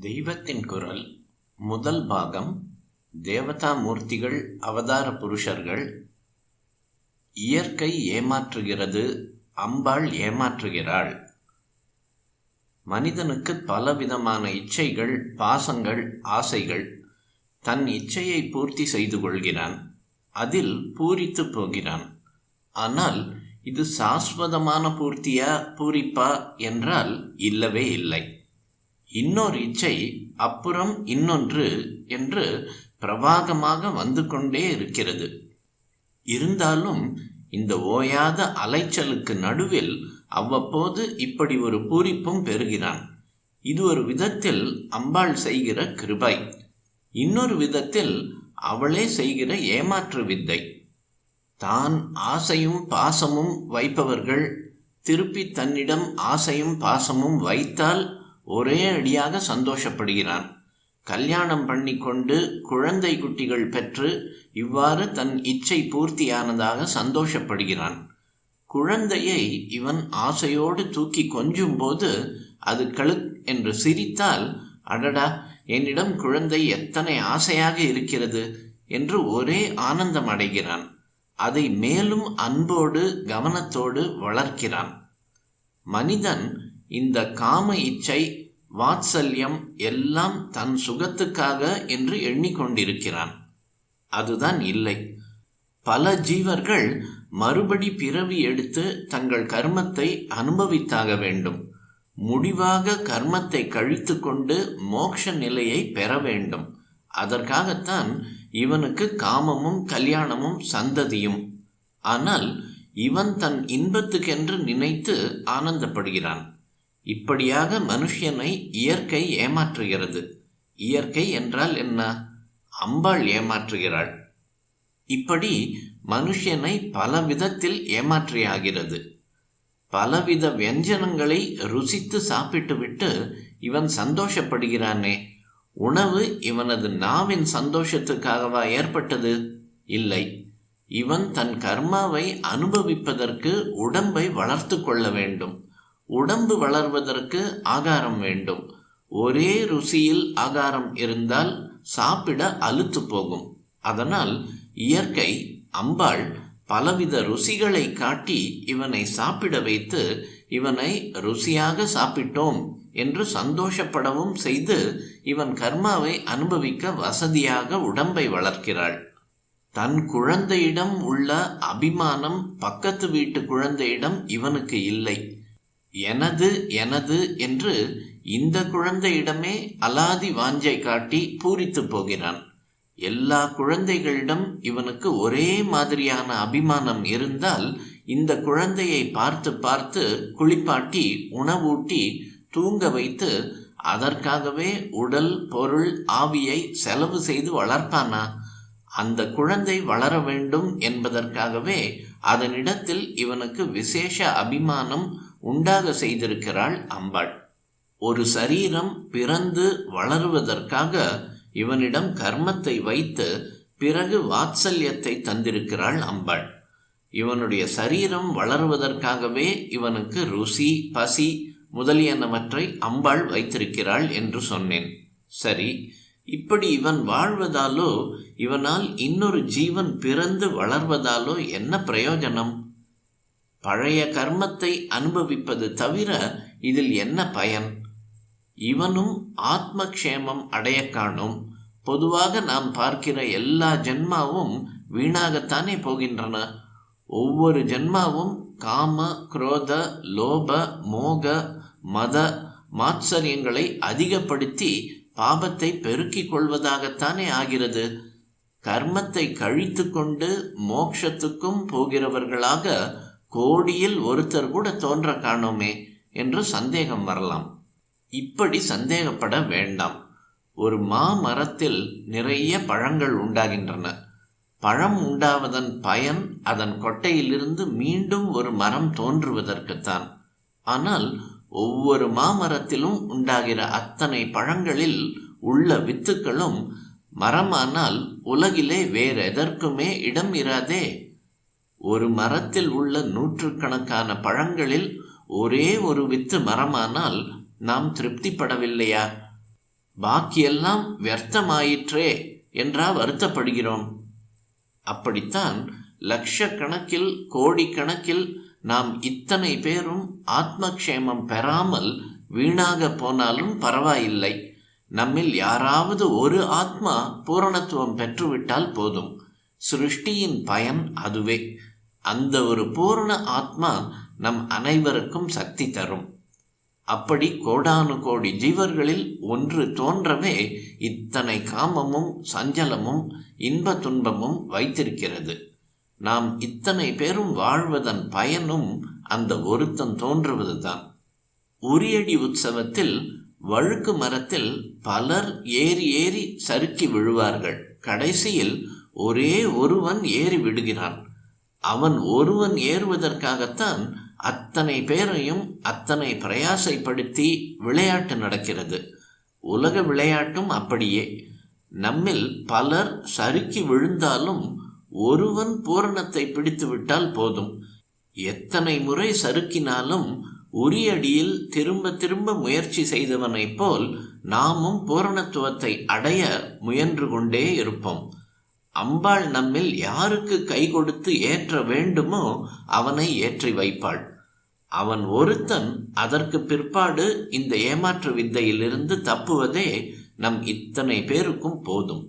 தெய்வத்தின் குரல் முதல் பாகம். தேவதா மூர்த்திகள், அவதார புருஷர்கள். இயற்கை ஏமாற்றுகிறது, அம்பாள் ஏமாற்றுகிறாள். மனிதனுக்கு பலவிதமான இச்சைகள், பாசங்கள், ஆசைகள். தன் இச்சையை பூர்த்தி செய்து கொள்கிறான், அதில் பூரித்து போகிறான். ஆனால் இது சாஸ்வதமான பூரிப்பா என்றால் இல்லவே இல்லை. இன்னொரு இச்சை அப்புறம் இன்னொன்று என்று பிரவாகமாக வந்து கொண்டே இருக்கிறது. இருந்தாலும் இந்த ஓயாத அலைச்சலுக்கு நடுவில் அவ்வப்போது இப்படி ஒரு பூரிப்பும் பெறுகிறான். இது ஒரு விதத்தில் அம்பாள் செய்கிற கிருபை, இன்னொரு விதத்தில் அவளே செய்கிற ஏமாற்று வித்தை. தான் ஆசையும் பாசமும் வைப்பவர்கள் திருப்பி தன்னிடம் ஆசையும் பாசமும் வைத்தால் ஒரே அடியாக சந்தோஷப்படுகிறான். கல்யாணம் பண்ணி கொண்டு குழந்தை குட்டிகள் பெற்று இவ்வாறு தன் இச்சை பூர்த்தியானதாக சந்தோஷப்படுகிறான். குழந்தையை இவன் ஆசையோடு தூக்கி கொஞ்சும் போது அது கழுக் என்று சிரித்தால், அடடா, என்னிடம் குழந்தை எத்தனை ஆசையாக இருக்கிறது என்று ஒரே ஆனந்தம் அடைகிறான். அதை மேலும் அன்போடு கவனத்தோடு வளர்க்கிறான். மனிதன் இந்த காம இச்சை, வாத்சல்யம் எல்லாம் தன் சுகத்துக்காக என்று எண்ணிக்கொண்டிருக்கிறான். அதுதான் இல்லை. பல ஜீவர்கள் மறுபடி பிறவி எடுத்து தங்கள் கர்மத்தை அனுபவித்தாக வேண்டும். முடிவாக கர்மத்தை கழித்து கொண்டு மோட்ச நிலையை பெற வேண்டும். அதற்காகத்தான் இவனுக்கு காமமும் கல்யாணமும் சந்ததியும். ஆனால் இவன் தன் இன்பத்துக்கென்று நினைத்து ஆனந்தப்படுகிறான். இப்படியாக மனுஷனை இயற்கை ஏமாற்றுகிறது. இயற்கை என்றால் என்ன? அம்பாள் ஏமாற்றுகிறாள். இப்படி மனுஷனை பல விதத்தில் ஏமாற்றியாகிறது. பலவித வியஞ்சனங்களை ருசித்து சாப்பிட்டுவிட்டு இவன் சந்தோஷப்படுகிறானே, உணவு இவனது நாவின் சந்தோஷத்துக்காகவா ஏற்பட்டது? இல்லை. இவன் தன் கர்மாவை அனுபவிப்பதற்கு உடம்பை வளர்த்து கொள்ள வேண்டும். உடம்பு வளர்வதற்கு ஆகாரம் வேண்டும். ஒரே ருசியில் ஆகாரம் இருந்தால் சாப்பிட அலுத்து போகும். அதனால் இயற்கை அம்பாள் பலவித ருசிகளை காட்டி இவனை சாப்பிட வைத்து இவனை ருசியாக சாப்பிட்டோம் என்று சந்தோஷப்படவும் செய்து இவன் கர்மாவை அனுபவிக்க வசதியாக உடம்பை வளர்க்கிறாள். தன் குழந்தையிடம் உள்ள அபிமானம் பக்கத்து வீட்டு குழந்தையிடம் இவனுக்கு இல்லை. எனது எனது என்று இந்த குழந்தையிடமே அலாதி வாஞ்சை காட்டி பூரித்து போகிறான். எல்லா குழந்தைகளிடம் இவனுக்கு ஒரே மாதிரியான அபிமானம் இருந்தால் இந்த குழந்தையை பார்த்து பார்த்து குளிப்பாட்டி உணவூட்டி தூங்க வைத்து அதற்காகவே உடல், பொருள், ஆவியை செலவு செய்து வளர்ப்பானா? அந்த குழந்தை வளர வேண்டும் என்பதற்காகவே அதனிடத்தில் இவனுக்கு விசேஷ அபிமானம் உண்டாக செய்திருக்கிறாள் அம்பாள். ஒரு சரீரம் பிறந்து வளருவதற்காக இவனிடம் கர்மத்தை வைத்து பிறகு வாத்சல்யத்தை தந்திருக்கிறாள் அம்பாள். இவனுடைய சரீரம் வளருவதற்காகவே இவனுக்கு ருசி, பசி முதலியனவற்றை அம்பாள் வைத்திருக்கிறாள் என்று சொன்னேன். சரி, இப்படி இவன் வாழ்வதாலோ இவனால் இன்னொரு ஜீவன் பிறந்து வளர்வதாலோ என்ன பிரயோஜனம்? பழைய கர்மத்தை அனுபவிப்பது தவிர இதில் என்ன பயன்? இவனும் ஆத்மக்ஷேமம் அடைய காணும். பொதுவாக நாம் பார்க்கிற எல்லா ஜென்மாவும் வீணாகத்தானே போகின்றன. ஒவ்வொரு ஜென்மாவும் காம, குரோத, லோப, மோக, மத, மாத்சரியங்களை அதிகப்படுத்தி பாபத்தை பெருக்கிக் கொள்வதாகத்தானே ஆகிறது. கர்மத்தை கழித்து கொண்டு மோட்சத்துக்கும் போகிறவர்களாக கோடியில் ஒருத்தர் கூட தோன்ற காணோமே என்று சந்தேகம் வரலாம். இப்படி சந்தேகப்பட வேண்டாம். ஒரு மாமரத்தில் நிறைய பழங்கள் உண்டாகின்றன. பழம் உண்டாவதன் பயன் அதன் கொட்டையிலிருந்து மீண்டும் ஒரு மரம் தோன்றுவதற்குத்தான். ஆனால் ஒவ்வொரு மாமரத்திலும் உண்டாகிற அத்தனை பழங்களில் உள்ள வித்துக்களும் மரமானால் உலகிலே வேறெதற்குமே இடம் இராதே. ஒரு மரத்தில் உள்ள நூற்றுக்கணக்கான பழங்களில் ஒரே ஒரு வித்து மரமானால் நாம் திருப்திப்படவில்லையா? பாக்கியெல்லாம் வியர்த்தமாயிற்றே என்றா வருத்தப்படுகிறோம்? அப்படித்தான் லட்சக்கணக்கில் கோடிக்கணக்கில் நாம் இத்தனை பேரும் ஆத்மக்ஷேமம் பெறாமல் வீணாக போனாலும் பரவாயில்லை. நம்மில் யாராவது ஒரு ஆத்மா பூரணத்துவம் பெற்றுவிட்டால் போதும். சிருஷ்டியின் பயன் அதுவே. அந்த ஒரு பூரண ஆத்மா நம் அனைவருக்கும் சக்தி தரும். அப்படி கோடானு கோடி ஜீவர்களில் ஒன்று தோன்றவே இத்தனை காமமும் சஞ்சலமும் இன்ப துன்பமும் வைத்திருக்கிறது. நாம் இத்தனை பேரும் வாழ்வதன் பயனும் அந்த ஒருத்தன் தோன்றுவதுதான். உரியடி உற்சவத்தில் வழுக்கு மரத்தில் பலர் ஏறி ஏறி சறுக்கி விழுவார்கள். கடைசியில் ஒரே ஒருவன் ஏறி விடுகிறான். அவன் ஒருவன் ஏறுவதற்காகத்தான் அத்தனை பேரையும் அத்தனை பிரயாசைப்படுத்தி விளையாட்டு நடக்கிறது. உலக விளையாட்டும் அப்படியே. நம்மில் பலர் சறுக்கி விழுந்தாலும் ஒருவன் பூரணத்தை பிடித்து விட்டால் போதும். எத்தனை முறை சறுக்கினாலும் உரியடியில் திரும்ப திரும்ப முயற்சி செய்தவனைப் போல் நாமும் பூரணத்துவத்தை அடைய முயன்று கொண்டே இருப்போம். அம்பாள் நம்மில் யாருக்கு கை கொடுத்து ஏற்ற வேண்டுமோ அவனை ஏற்றி வைப்பாள். அவன் ஒருத்தன் அதற்கு பிற்பாடு இந்த ஏமாற்று வித்தையிலிருந்து தப்புவதே நம் இத்தனை பேருக்கும் போதும்.